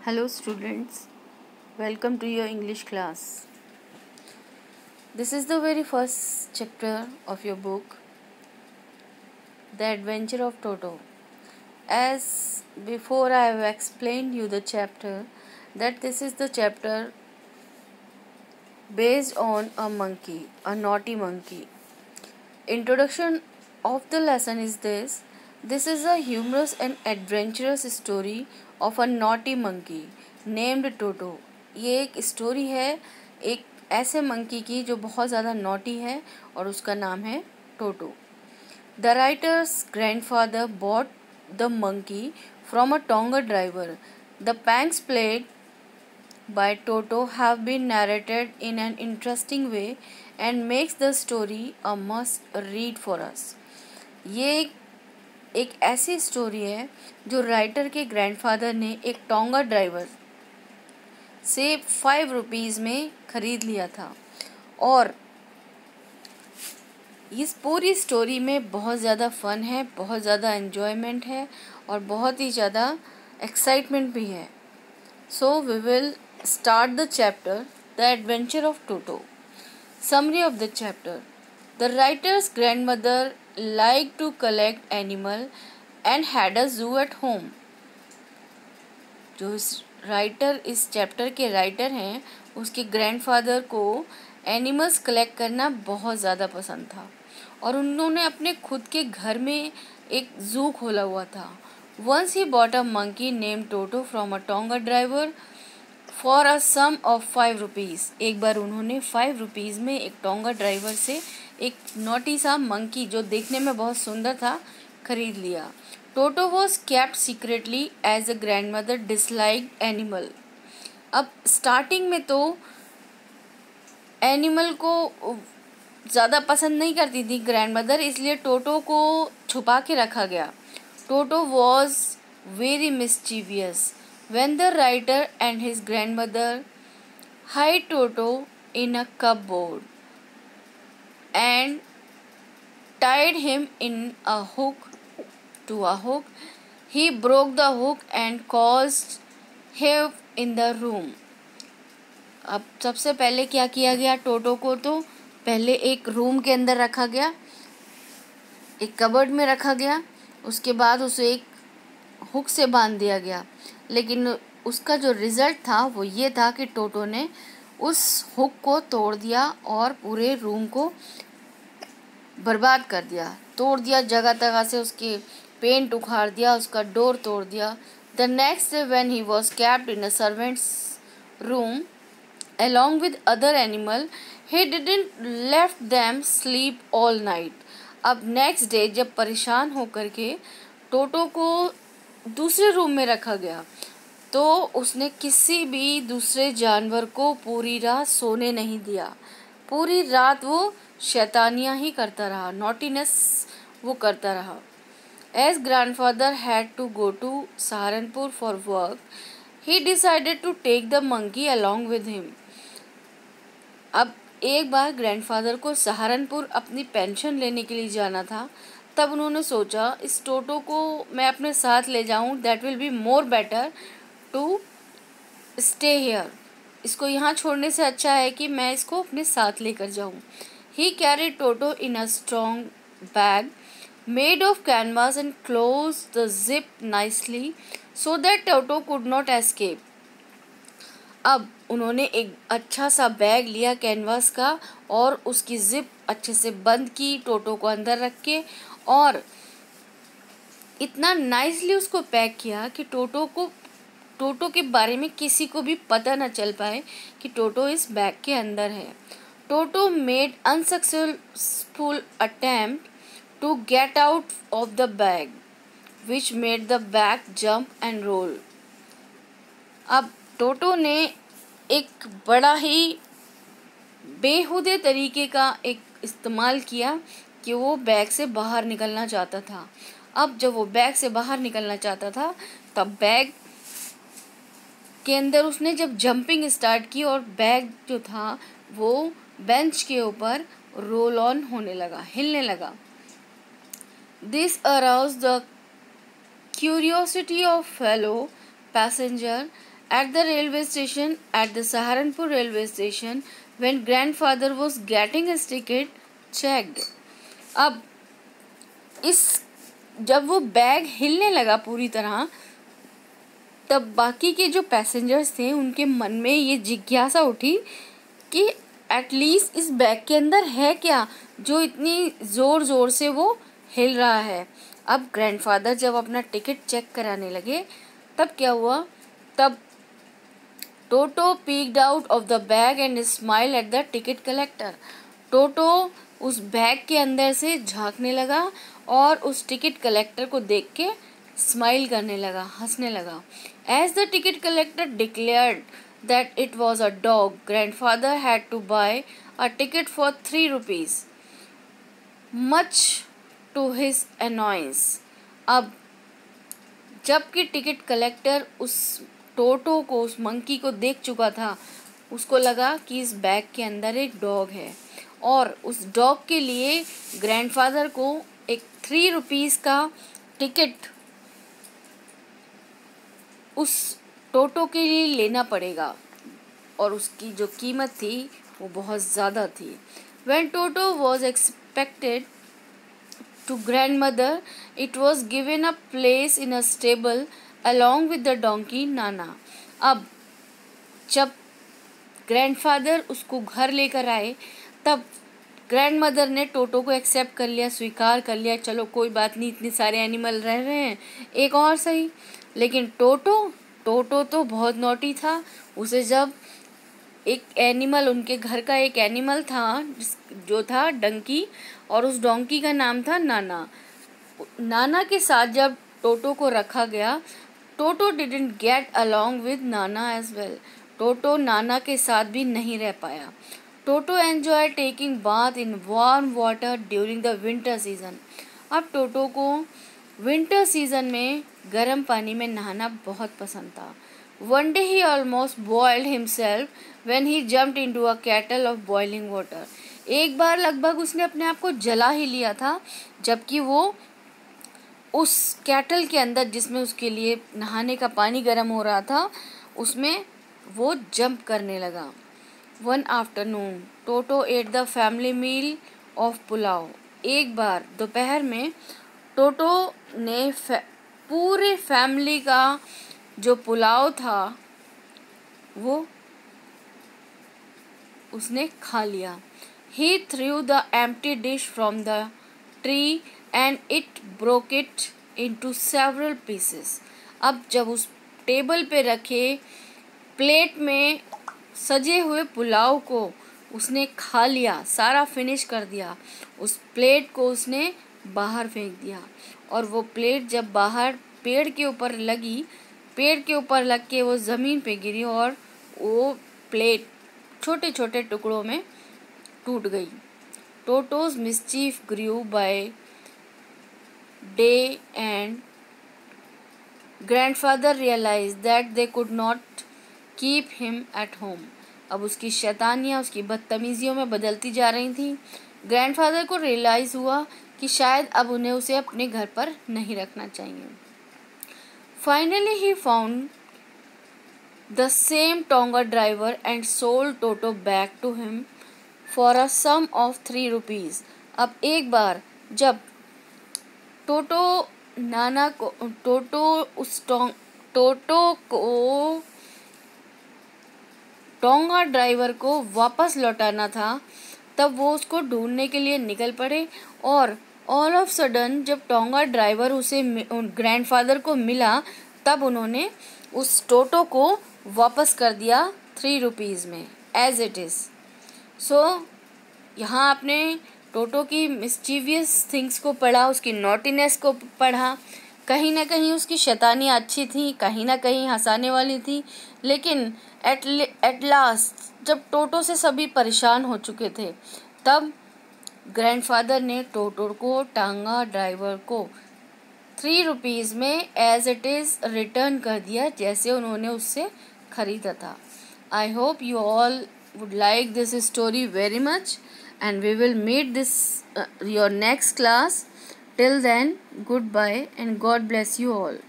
Hello students, welcome to your English class. This is the very first chapter of your book, The Adventure of Toto. As before I have explained you the chapter, that this is the chapter based on a monkey, a naughty monkey. Introduction of the lesson is this. This is a humorous and adventurous story of a naughty monkey named Toto. ये एक story है एक ऐसे monkey की जो बहुत ज़्यादा naughty है और उसका नाम है टोटो. The writer's grandfather bought the monkey from a Tonga driver. The pranks played by Toto have been narrated in an interesting way and makes the story a must read for us. ये एक ऐसी story है जो writer के grandfather ने एक tonga driver से 5 rupees में ख़रीद लिया था और इस पूरी स्टोरी में बहुत ज़्यादा फ़न है, बहुत ज़्यादा एन्जॉयमेंट है और बहुत ही ज़्यादा एक्साइटमेंट भी है. So we will start the chapter, The Adventure of Toto. Summary of the chapter. The writer's grandmother liked to collect animal and had a zoo at home. जो इस चैप्टर के राइटर हैं उसके ग्रैंडफादर को animals collect करना बहुत ज़्यादा पसंद था और उन्होंने अपने खुद के घर में एक जू खोला हुआ था. Once he bought a monkey named Toto from a Tonga driver for a sum of 5 rupees. एक बार उन्होंने 5 रुपीज़ में एक टोंगा ड्राइवर से एक नोटी सा मंकी जो देखने में बहुत सुंदर था खरीद लिया. Toto was kept secretly as a grandmother disliked animal. अब स्टार्टिंग में तो एनिमल को ज़्यादा पसंद नहीं करती थी ग्रैंड मदर, इसलिए टोटो को छुपा के रखा गया. Toto was very mischievous. When the writer and his grandmother hid Toto in a cupboard and tied him in a hook to a hook, he broke the hook and caused havoc in the room. अब सबसे पहले क्या किया गया, टोटो को तो पहले एक रूम के अंदर रखा गया, एक कबर्ड में रखा गया, उसके बाद उसे एक हुक से बांध दिया गया. लेकिन उसका जो रिज़ल्ट था वो ये था कि टोटो ने उस हुक को तोड़ दिया और पूरे रूम को बर्बाद कर दिया, तोड़ दिया, जगह जगह से उसके पेंट उखाड़ दिया, उसका डोर तोड़ दिया. The next day when he was capped in a servants room along with other animal, he didn't left them sleep all night. अब नेक्स्ट डे जब परेशान होकर के टोटो को दूसरे रूम में रखा गया तो उसने किसी भी दूसरे जानवर को पूरी रात सोने नहीं दिया. पूरी रात वो शैतानियाँ ही करता रहा, नॉटीनेस वो करता रहा. As grandfather had to go to Saharanpur for work, he decided to take the monkey along with him. अब एक बार ग्रैंडफादर को सहारनपुर अपनी पेंशन लेने के लिए जाना था. तब उन्होंने सोचा इस टोटो को मैं अपने साथ ले जाऊं, that will be more better to stay here. इसको यहाँ छोड़ने से अच्छा है कि मैं इसको अपने साथ लेकर जाऊं. He carried Toto in a strong bag made of canvas and close the zip nicely so that Toto could not escape. अब उन्होंने एक अच्छा सा बैग लिया कैनवास का और उसकी जिप अच्छे से बंद की, टोटो को अंदर रख के, और इतना नाइसली उसको पैक किया कि टोटो के बारे में किसी को भी पता न चल पाए कि टोटो इस बैग के अंदर है. Toto made unsuccessful attempt to get out of the bag which made the bag jump and roll. अब टोटो ने एक बड़ा ही बेहुदे तरीके का एक इस्तेमाल किया कि वो बैग से बाहर निकलना चाहता था. अब जब वो बैग से बाहर निकलना चाहता था तब बैग के अंदर उसने जब जंपिंग स्टार्ट की और बैग जो था वो बेंच के ऊपर रोल ऑन होने लगा, हिलने लगा. This aroused the curiosity of fellow passenger At the railway station, at the Saharanpur railway station, when grandfather was getting his ticket checked. अब इस जब वो बैग हिलने लगा पूरी तरह, तब बाकी के जो पैसेंजर्स थे उनके मन में ये जिज्ञासा उठी कि एटलीस्ट इस बैग के अंदर है क्या जो इतनी ज़ोर ज़ोर से वो हिल रहा है। अब ग्रैंडफादर जब अपना टिकट चेक कराने लगे तब क्या हुआ, तब Toto peeked out of the bag and smile at the ticket collector. Toto उस बैग के अंदर से झांकने लगा और उस टिकट कलेक्टर को देख के स्माइल करने लगा, हंसने लगा। As the ticket collector declared that it was a dog, grandfather had to buy a ticket for 3 rupees, much to his annoyance. अब जबकि टिकट कलेक्टर उस टोटो को, उस मंकी को देख चुका था, उसको लगा कि इस बैग के अंदर एक डॉग है और उस डॉग के लिए ग्रैंडफादर को एक 3 रुपीज़ का टिकट उस टोटो के लिए लेना पड़ेगा और उसकी जो कीमत थी वो बहुत ज़्यादा थी। When Toto was expected to grandmother, it was given a place in a stable along with the donkey Nana. अब जब ग्रैंडफादर उसको घर लेकर आए तब ग्रैंडमदर ने टोटो को एक्सेप्ट कर लिया, स्वीकार कर लिया, चलो कोई बात नहीं, इतने सारे एनिमल रह रहे हैं, एक और सही। लेकिन टोटो तो बहुत नॉटी था। उसे जब एक एनिमल, उनके घर का एक एनिमल था जो था डंकी, और उस डोंकी का नाम था नाना। नाना के साथ जब टोटो को रखा गया, Toto didn't get along with नाना एज वेल। टोटो नाना के साथ भी नहीं रह पाया। Toto enjoy taking bath in warm water during the winter season. अब टोटो को विंटर सीजन में गर्म पानी में नहाना बहुत पसंद था। One day he almost boiled himself when he jumped into a kettle of boiling water. एक बार लगभग उसने अपने आप को जला ही लिया था जबकि वो उस कैटल के अंदर, जिसमें उसके लिए नहाने का पानी गर्म हो रहा था, उसमें वो जंप करने लगा। One afternoon, Toto ate the family meal of pulao. एक बार दोपहर में टोटो ने पूरे फैमिली का जो पुलाव था वो उसने खा लिया। He threw the empty dish from the tree and it broke it into several pieces. अब जब उस टेबल पे रखे प्लेट में सजे हुए पुलाव को उसने खा लिया, सारा फिनिश कर दिया, उस प्लेट को उसने बाहर फेंक दिया और वो प्लेट जब बाहर पेड़ के ऊपर लगी, पेड़ के ऊपर लग के वो ज़मीन पे गिरी और वो प्लेट छोटे छोटे टुकड़ों में टूट गई। Toto's mischief grew by day and grandfather realise that they could not keep him at home. अब उसकी शैतानियाँ, उसकी बदतमीजियों में बदलती जा रही थी। ग्रैंडफादर को रियलाइज़ हुआ कि शायद अब उन्हें उसे अपने घर पर नहीं रखना चाहिए। Finally he found the same tonga driver and sold Toto back to him for a sum of 3 rupees. अब एक बार जब टोटो को टोंगा ड्राइवर को वापस लौटाना था, तब वो उसको ढूंढने के लिए निकल पड़े और ऑल ऑफ सडन जब टोंगा ड्राइवर उसे ग्रैंडफादर को मिला तब उन्होंने उस टोटो को वापस कर दिया 3 रुपीज़ में एज इट इज़। सो यहाँ आपने टोटो की मिस्चीवियस थिंग्स को पढ़ा, उसकी नॉटीनेस को पढ़ा। कहीं ना कहीं उसकी शैतानियाँ अच्छी थी, कहीं ना कहीं हंसाने वाली थी, लेकिन एट लास्ट जब टोटो से सभी परेशान हो चुके थे तब ग्रैंडफादर ने टोटो को, टांगा ड्राइवर को 3 रुपीज़ में एज इट इज़ रिटर्न कर दिया जैसे उन्होंने उससे ख़रीदा था। I hope you all would like this story very much and we will meet this your next class. Till then, goodbye and God bless you all.